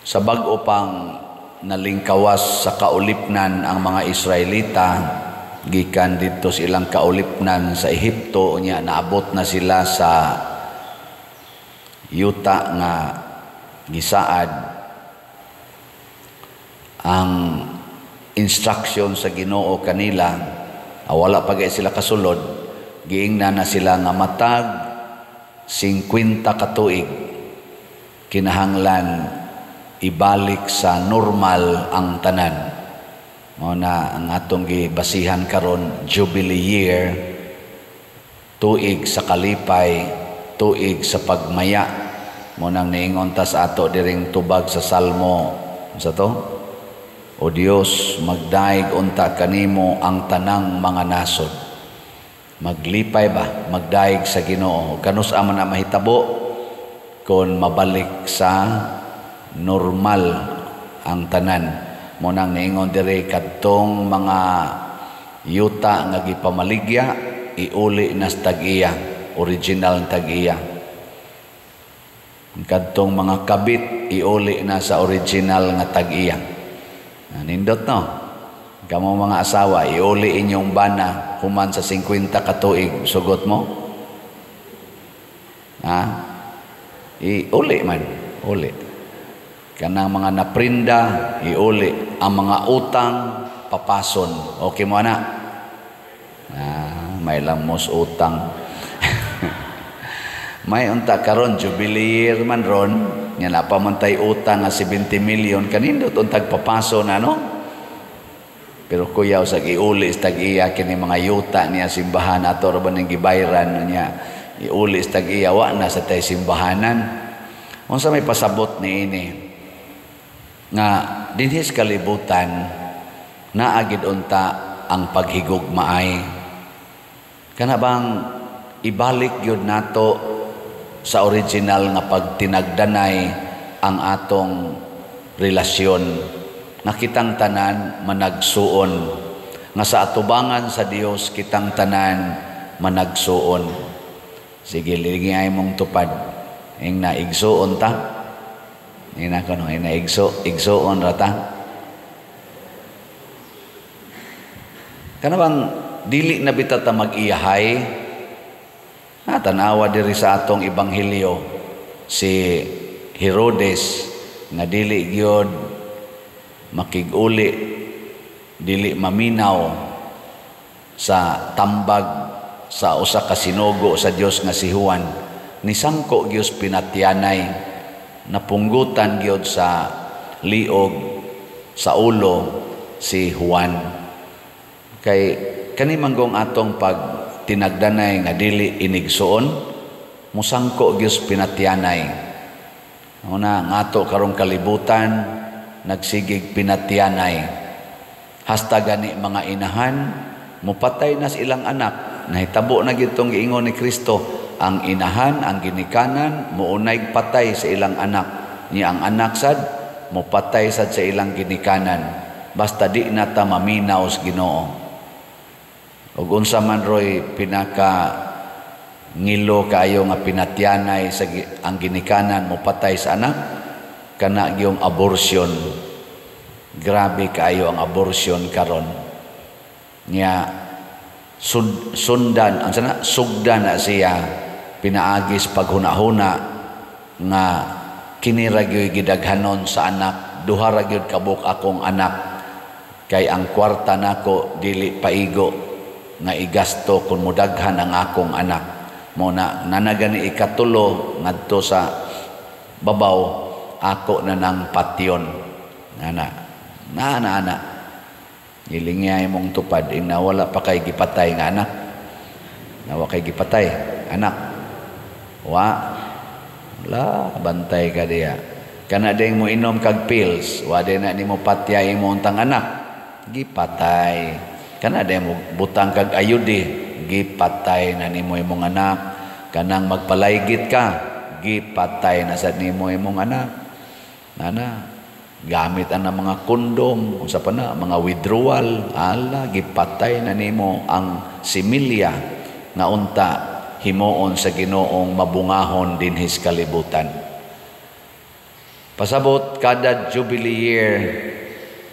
Sa bag-o pang nalingkawas sa kaulipnan ang mga Israelita, gikan dito silang kaulipnan sa Ehipto, nya naabot na sila sa yuta nga gisaad. Ang instruction sa Ginoo kanila, wala pa gay sila kasulod, giingna na sila nga matag 50 ka tuig kinahanglan ibalik sa normal ang tanan. Mao na ang atong gibasihan karon, Jubilee year, tuig sa kalipay, tuig sa pagmaya. Mo nang niingon ta sa ato diring tubag sa Salmo sa to, O Dios, magdaig unta kanimo ang tanang mga nasod. Maglipay ba, magdaig sa Ginoo. Kanus man na mahitabo kon mabalik sa normal ang tanan. Mo nang niingon diri kadtong mga yuta nga gipamaligya, iuli na sa tag-iya, original tag-iya. Kadtong mga kabit, iuli na sa original nga tag-iya. Nindot no? Kamo mga asawa, iuli inyong bana human sa 50 ka tuig, sugot mo? Iuli man, uli. Kanang mga naprinda, iuli. Ang mga utang, papason. Okay mo na? May lamos utang. May unta karon Jubilee year man ron, nga napamantay utang nga 70 million, kanindot untag papason ano? Pero kuyaw sa iuli sa tag-iya kini mga yuta niya simbahan ato ra ba ning gibayran niya. Iuli sa tag-iya wa na sa tay simbahanan. Unsa may pasabot niini? Nga dinhis kalibutan naagid unta ang paghigugmaay. Kana bang ibalik gyud nato sa original nga pagtinagdanay ang atong relasyon. Nakitang tanan managsuon nga sa atubangan sa Dios kitang tanan managsuon. Sige, ligay mong tupad ing naigsuon ta. Ina ko no, igsuon rata. Kana bang dili na bitata mag-iyahay? Tanawa diri sa atong ebanghelyo si Herodes nga dili gyud makig-uli, dili maminaw sa tambag sa usa ka sinugo sa Dios nga si Juan. Nisangko gyud pinatyanay, napunggutan gyud sa liog sa ulo si Juan. Kay kani manggong atong pag tinagdanay nga dili inigsuon, musangko gyud pinatyanay. Una ngato karong kalibutan nagsigig pinatyanay. Hasta gani mga inahan mupatay na sa ilang anak. Nahitabo na gyud tong giingon ni Kristo, ang inahan, ang ginikanan muunay patay sa ilang anak. Niya ang anak sad mupatay sad sa ilang ginikanan. Basta di na ta maminaw sa Ginoo. Ug unsa man roy pinaka ngilo kayo nga pinatyanay sa ang ginikanan mo patay sa anak, kana gyung abortion. Grabe kayo ang abortion karon. Nya sundan ang sana sugdan na siya pinaagis paghunahuna nga kini ra gyud gidaghanon sa anak, duha ra gyud kabuk akong anak, kay ang kwarta nako dili paigo nga igasto kun mudaghan ang akong anak. Mo na nanagani ikatulo ngadto sa babaw ako na nang patyon. Ana ilingay mong tupad na wala pa kay gipatay nga anak. Nawa kay gipatay anak. Wala bantay ka diya. Kana ding mo inom kag pills, wa din na nimo patyay mo untang anak. Gipatay. Kana ding mo butang kag ayudi, gipatay na nimo imong anak. Kanang magpalaygit ka, gipatay na sad nimo imong anak. Gamit ang mga kondom, unsa pa na, mga withdrawal, gipatay na nimo ang similya nga unta himuon sa Ginoong mabungahon dinhis kalibutan. Pasabot kada Jubilee year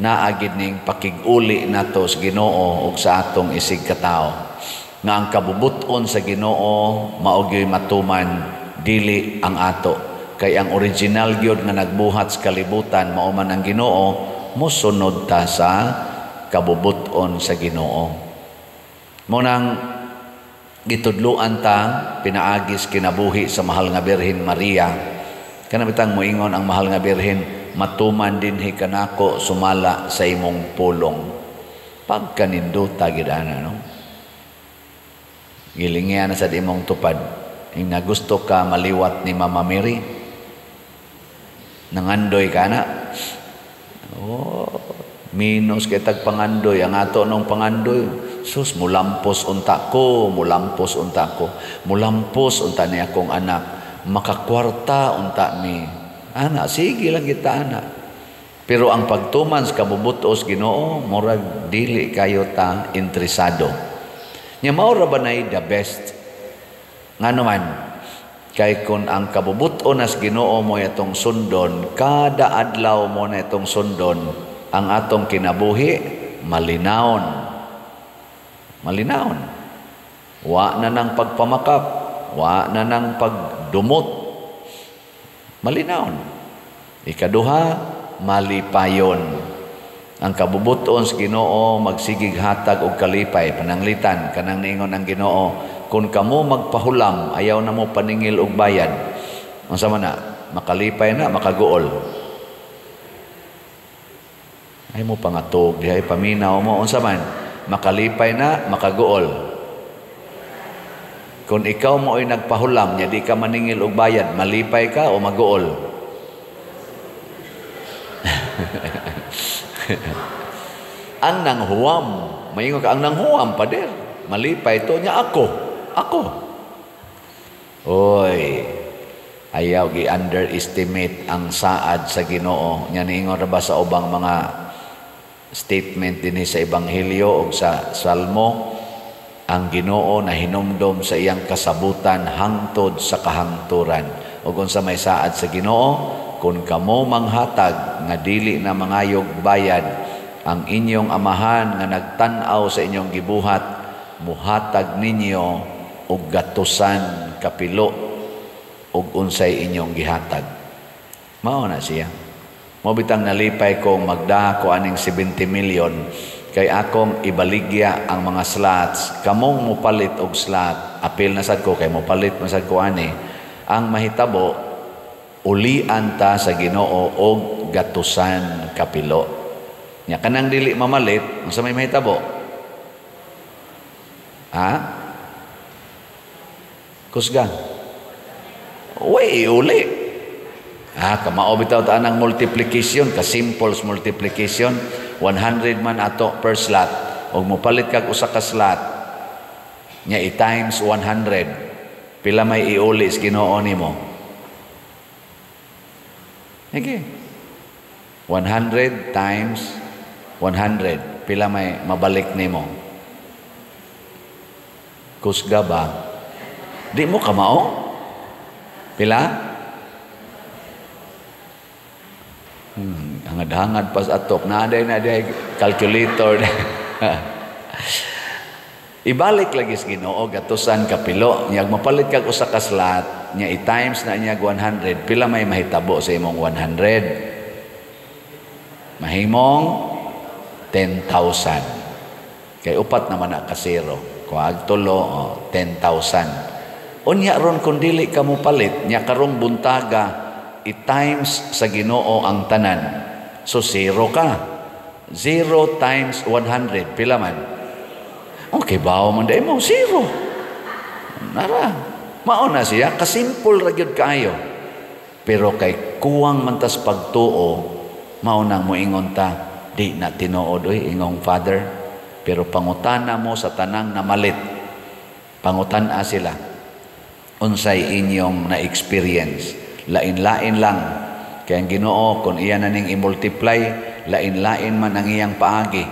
na agid ning pakig-uli nato sa Ginoo ug sa atong isig katao nga ang kabubuton sa Ginoo mao gyud matuman dili ang ato kay ang original gyud nga nagbuhat sa kalibutan mao man ang Ginoo mosunod ta sa kabubuton sa Ginoo. Mo nang gitudloan ta pinaagis kinabuhi sa mahal nga Birhen Maria. Kana bitang moingon ang mahal nga Birhen, matuman dinhi kanako sumala sa imong pulong. Pagkaninduta gid ana no. Gilingya na sa imong tupad. Ing nagusto ka maliwat ni Mama Mary. Nangandoy ka na. Oh, minus kay tag pangandoy ang ato nung pangandoy. Sus mulampos unta ko, mulampos unta ko. Mulampos unta ni akong anak. Makakwarta unta mi. Ana, sige lang kita ana. Pero ang pagtuman sa kabubutos Ginoo, murag dili kayo ta interesado. Nya mao ra ba nay the best? Ngano man kay kun ang kabubuton as Ginoo mo itong sundon, kada adlaw mo na itong sundon, ang atong kinabuhi malinawon. Malinawon. Wa na nang pagpamakap, wa na nang pagdumot. Malinawon. Ikaduha, malipayon. Ang kabubuton sa Ginoo magsigig hatag og kalipay pananglitan kanang niingon ang Ginoo kung kamo magpahulam ayaw na mo paningil og bayad. Unsa man na makalipay na makaguol. Ay mo pangatog dihay paminaw mo unsa man makalipay na makaguol. Kung ikaw mo ay nagpahulam nya di ka maningil og bayad, malipay ka o maguol? Ang nanghuam, maingon ka ang nanghuam pader, malipay to nya ako. Oy, ayaw gi-underestimate ang saad sa Ginoo. Nya niingon ra ba sa ubang mga statement dinhi sa ebanghelyo o sa salmo, ang Ginoo na hinumdom sa iyang kasabutan hangtod sa kahangturan. O kung sa may saad sa Ginoo, kung kamo manghatag nga dili na mangayog bayad, ang inyong amahan nga nagtan-aw sa inyong gibuhat, muhatag ninyo og gatusan kapilo og unsay inyong gihatag. Mao na siya. Mo bitang nalipay kong magda ko aning 70 million kay akong ibaligya ang mga slots, kamong mupalit og slot, apil na sad ko kay mupalit man sad ko ani. Ang mahitabo ulian ta sa Ginoo og gatusan kapilo. Nya kanang dili mamalit, unsa may mahitabo? Ha? Kusga. Uy, uli. Kamao bitaw ta anang multiplication, ka simple multiplication. 100 man ato per slot og mopalit kag usa ka slot nya i-times 100 pila may iuli sa Ginoo nimo? Okay. 100 times 100 pila may mabalik nimo? Kusga ba? Di mo kamao? Pila? Hangad-hangad pas atok na day calculator. Ibalik lagi sa Ginoo gatusan kapilo nya mapalit kag usa ka slot nya i-times na niya 100 pila may mahitabo sa imong 100? Mahimong 10,000 kay upat naman na ka zero kuag tulo 10,000 unya ron kun dili ka mo palit nya karong buntaga i-times sa Ginoo ang tanan. So, 0 ka. 0 times 100. Pila man? Okay, bawo man dahil mo. 0. Nara. Mauna siya. Kasimple ra gyud kaayo. Pero kay kuwang mantas pagtuo, maunang mo ingon ta, di na tinuod ingong father. Pero pangutana mo sa tanang na malit. Pangutana sila. Unsay inyong na-experience. Lain-lain lang. Kaya ang Ginoo, kung iya na ning i-multiply, lain-lain man ang iyang paagi.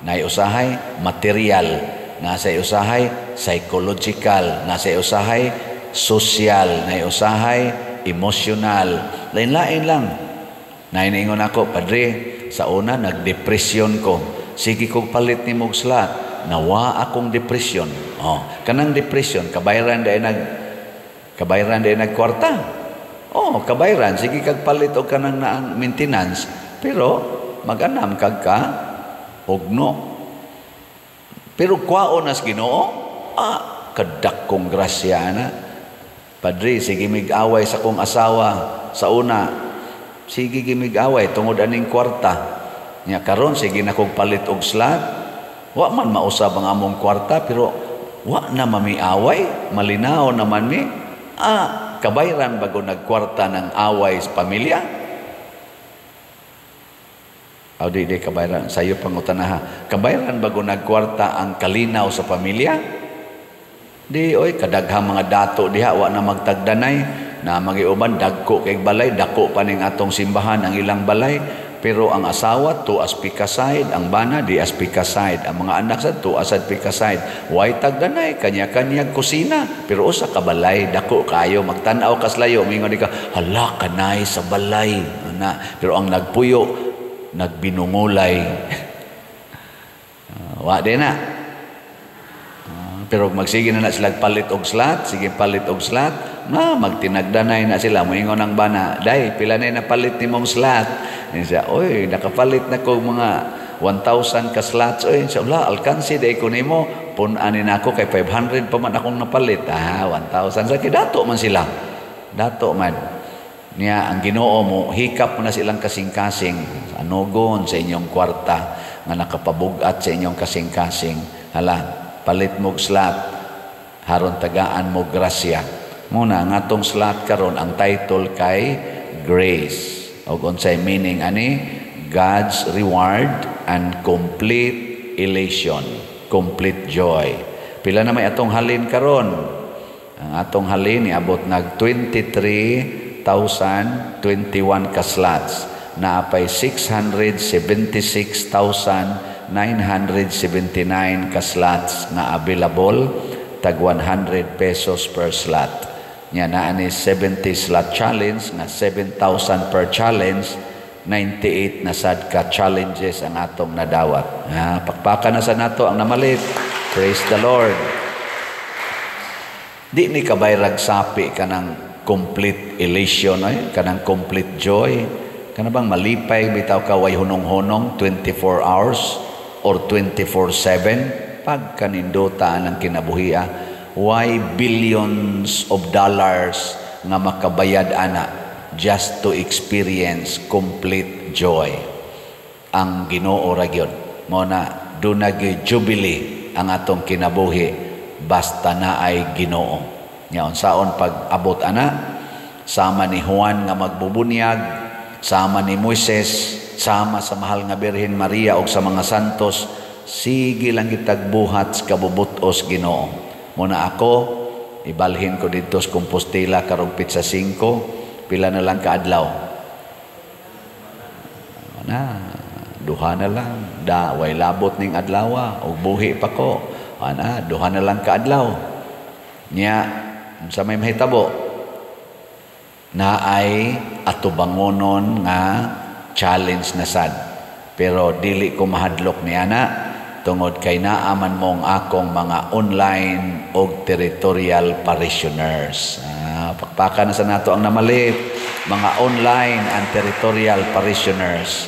Naiusahay, material. Nasa usahay, psychological. Nasa usahay, social. Naiusahay, emotional. Lain-lain lang. Naingon ako, Padre, sa una nagdepresyon ko. Sige kog palit ni mog slot. Nawa akong depresyon. Oh, kanang depresyon kabayran day nagkwarta. Oh, kabayran sige kag palit og kanang naang maintenance, pero mag-anam kag ka ugno. Pero kwaon as Ginoo, kadakong grasya na. Padre, sige mig-away sa kong asawa sa una. Sige gimig-away tungod aning kwarta. Nya karon sige na kog palit og slot. Wa man mausab ang among kwarta pero wa na mamiaway, malinaw naman mi. Kabayran bago nagkwarta ng away sa pamilya. Di kabayran. Sayo pangutanaha. Kabayran bago nagkwarta ang kalinaw sa pamilya? Di, kadaghang mga dato diha, wa na magtagdanay, na magiuban, dagko kay balay, dako pa ning atong simbahan ang ilang balay, pero ang asawa, tuas pikaside, ang bana, di as pikaside, ang mga anak sa tuas at pikaside, way tagdanay, kanya-kanyang kusina, pero usa ka balay, dako kayo, magtanaw kaslayo, mingon di ka, hala, kanay sa balay, pero ang nagpuyo, nagbinungulay. Wa din na. Pero magsige na sila palit og slot, sige palit og slot, magtinagdanay na sila. Moingon ang bana, day, pila na napalit ni mong slot. Siya, nakapalit na ko mga 1,000 ka slots. Siya, alkansi day ko nimo, punanin ako kay 500 pa man akong napalit. 1,000. Sa dato man sila. Dato man. Niya, ang Ginoo mo, hikap mo na silang kasing-kasing, anugon sa inyong kwarta, nga nakapabugat sa inyong kasing-kasing. Hala, palit mo slot, haron tagaan mo grasya. Muna, nga tong slot karon ang title kay Grace. O unsay meaning ani? God's reward and complete elation, complete joy. Pila na may atong halin karon? Ang atong halin niabot nag 23,021 ka slots. Naapay 676,979 ka slots na available, tag 100 pesos per slot. Nya na ani 70 slot challenge na 7,000 per challenge, 98 na sad ka challenges ang atong nadawat. Pakpakan na sa nato ang namalit. Praise the Lord. Di ni kabayrag sapi kanang complete elation, kanang complete joy. Kana bang malipay bitaw ka way hunong-hunong 24 hours or 24/7 pag kanindota ang kinabuhia, why billions of dollars nga makabayad ana just to experience complete joy. Ang Ginoo ra gyud mo na dunay jubilee ang atong kinabuhi basta na ay Ginoo. Nya unsaon pag abot ana, sama ni Juan nga magbubunyag, sama ni Moises, sama sa mahal nga Birhen Maria o sa mga santos, sige lang kitag buhat sa kabubutos Ginoo. Muna ako, ibalhin ko dito sa Compostela karong Pitsa 5, pila na lang kaadlaw. Duha na lang, way labot ning adlaw, o buhi pa ko. Duha na lang kaadlaw. Nya, sa may mahitabo, na ay atubangonon nga challenge na sad. Pero dili ko mahadlok ni ana tungod kay naaman mong akong mga online o territorial parishioners. Pakpakan na sa nato ang namalit, mga online and territorial parishioners.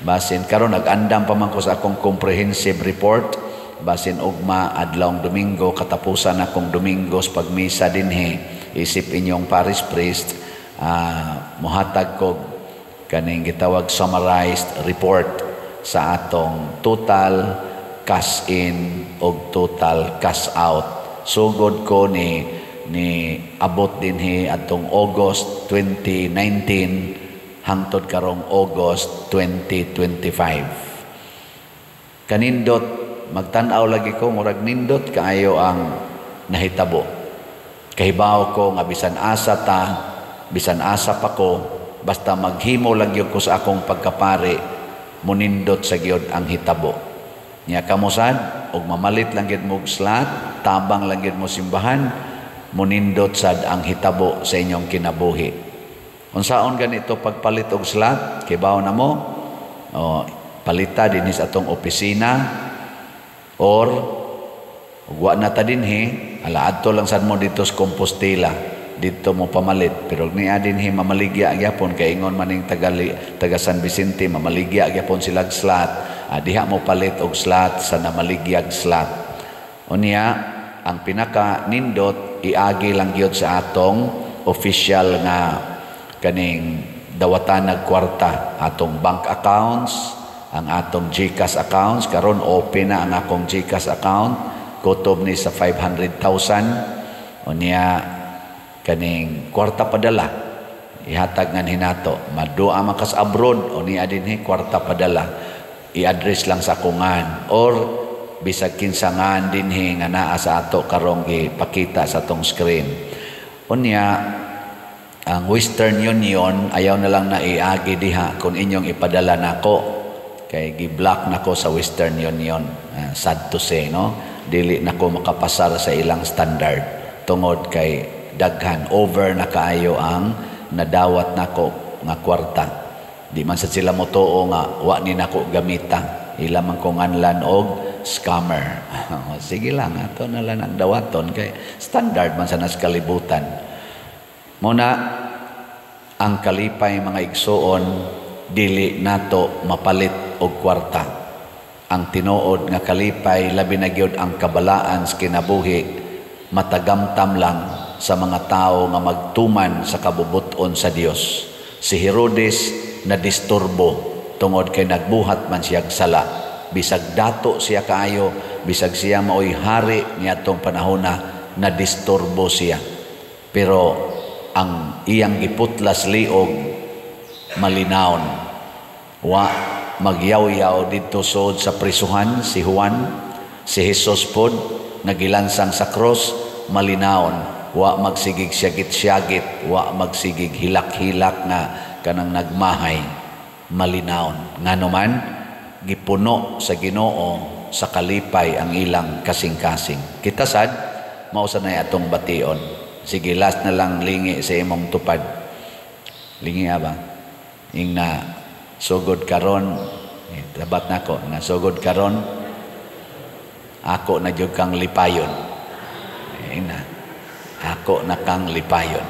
Basin karon nag-andam pa man ko sa akong comprehensive report, basin ugma adlawng Domingo katapusan akong Domingos pagmisa dinhi, isip inyong parish priest, muhatag ko kaning gitawag summarized report sa atong total cash in o total cash out. Sugod ko ni abot dinhi atong August 2019 hangtod karong August 2025. Kanindot magtan-aw lagi ko, murag nindot kaayo ang nahitabo. Kahibaw ko nga bisan asa pa ko, basta maghimo lang yun ko sa akong pagkapari, munindot sa gyud ang hitabo. Nya kamusad, og mamalit lang gyud mo slot, tabang lang gyud mo simbahan, munindot sad ang hitabo sa inyong kinabuhi. Unsaon ganito pagpalit og slot? Kibaw na mo, o palita din sa atong opisina, or wa na ta dinhi, alaadto lang sad mo dito sa Compostela, dito mo pamalit. Pero niya dinhi mamaligya gyapon kay ingon maning taga San Vicente, mamaligya gyapon sila slot. Diha mo palit og slot sa namaligyag slot. Unya, ang pinaka nindot iagi lang gyud sa atong official nga kaning dawatan nagkwarta, atong bank accounts, ang atong GCash accounts. Karon open na ang akong GCash account, kutob ni sa 500,000. Unya kaning kwarta padala ihatag nga hinato, madua makas abroad o niya dinhi kwarta padala, i-address lang sa kungan or bisag kinsangan dinhi nga naa sa ato karong gipakita sa atong screen. Unya ang Western Union ayaw na lang na iagi diha kung inyong ipadala nako, kay gi-block nako sa Western Union. Sad to say, no, dili nako makapasar sa ilang standard tungod kay daghan over na kaayo ang nadawat nako nga kwarta. Di man sa sila motuo nga wa ni nako gamita, ila man ko nganlan og scammer. Sige lang, ato na lang ang dawaton kay standard man sa nas kalibutan. Muna, ang kalipay mga igsoon, dili nato mapalit og kwarta. Ang tinuod nga kalipay, labi na gyud ang kabalaan sa kinabuhi, matagamtam lang sa mga tao nga magtuman sa kabubuton sa Dios. Si Herodes na disturbo tungod kay nagbuhat man siya sala. Bisag dato siya kaayo, bisag siya maoy hari niadtong panahona, na disturbo siya. Pero ang iyang giputlas liog malinaon, wa magyaw-yaw dito sod sa prisuhan si Juan, si Jesus pod nagilansang sa cross, malinaon, wa magsigig syagit-syagit, wa magsigig hilak-hilak nga kanang nagmahay, malinaon. Nganuman gipuno sa Ginoo sa kalipay ang ilang kasing-kasing. Kita sad mao sa nay atong bation. Sige, last na lang lingi sa imong tupad. Lingi ba? Ing na sugod karon, tabat nako na sugod karon, ako na jud kang lipayon. Na ako na kang lipayon.